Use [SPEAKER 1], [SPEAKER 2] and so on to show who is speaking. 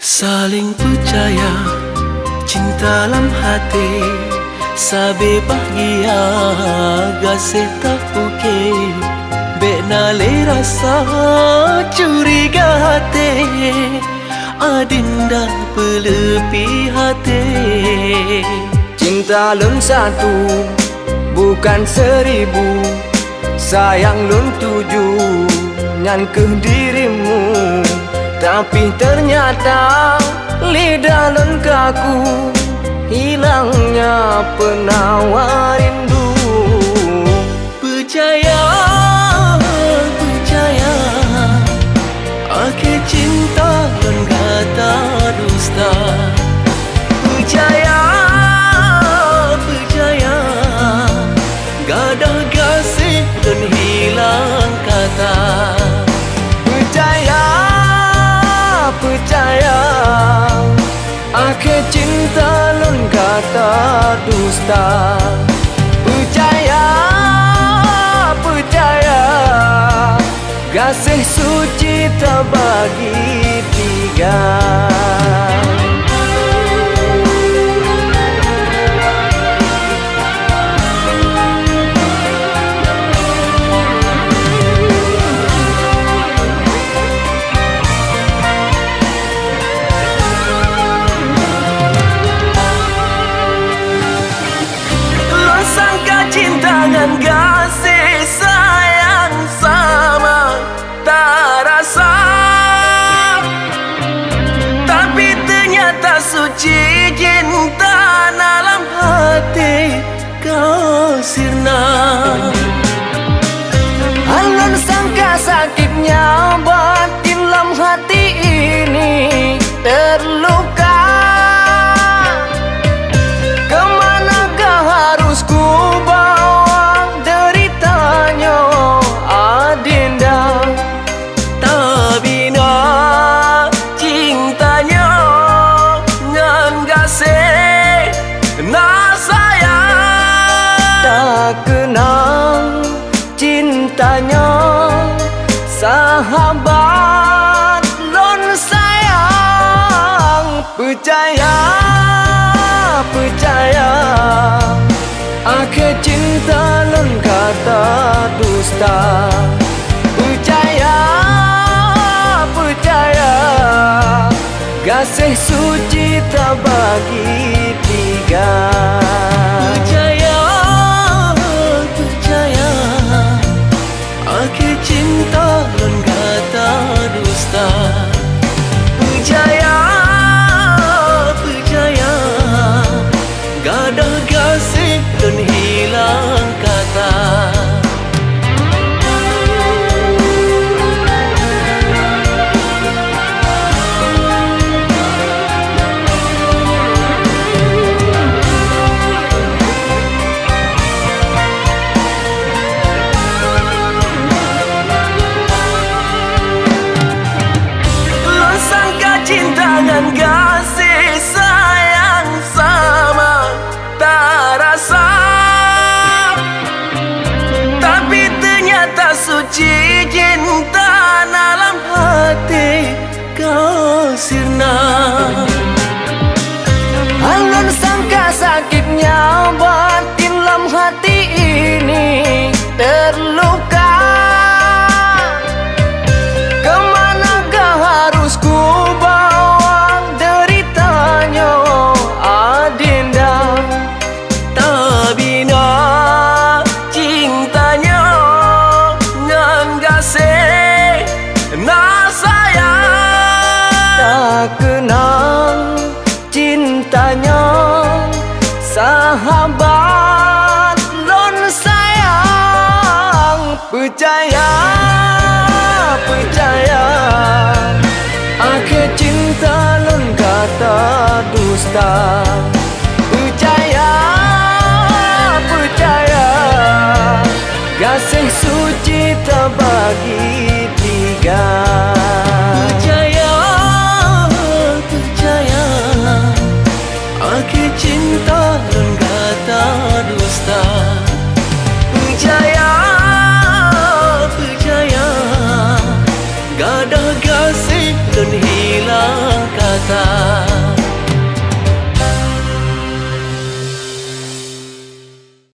[SPEAKER 1] Saling percaya, cinta dalam hati, sabe bahagia, gasih tak puke. Bena le rasa curiga hati, adinda pelepi hati.
[SPEAKER 2] Cinta lun satu, bukan seribu. Sayang lun tujuh, nyan ke dirimu. Tapi ternyata lidah lun kaku, hilangnya penawar rindu.
[SPEAKER 1] Percaya, percaya, akhir cinta lun kata dusta. Percaya, percaya, gadah gasih lun hilang kata.
[SPEAKER 2] Percaya, akhir cinta lun kata dusta. Percaya, percaya, gasih suci terbagi tiga.
[SPEAKER 1] Dengan kasih sayang sama tak rasa, tapi ternyata suci cinta dalam hati kau sirna.
[SPEAKER 2] Alun sangka sakitnya batin dalam hati ini terluka. Kemanakah harus ku kenang cintanya sahabat lon sayang. Percaya, percaya, akhir cinta lon kata dusta. Percaya, percaya, gasih suci terbagi tiga.
[SPEAKER 1] Cinta lun kata dusta. Percaya, percaya, gadah gasih lun hilang kata. Dengan kasih sayang sama tak rasa, tapi ternyata suci cinta dalam hati kau sirna.
[SPEAKER 2] Alun sangka sakitnya batin dalam hati ini terluka. Kemanakah harus ku kenang cintanya sahabat lon sayang. Percaya, percaya, akhir cinta lon kata dusta. Percaya, percaya, gasih suci terbagi tiga.
[SPEAKER 1] Cinta lun kata dusta. Percaya, percaya, gadah gasih lun hilang kata. kata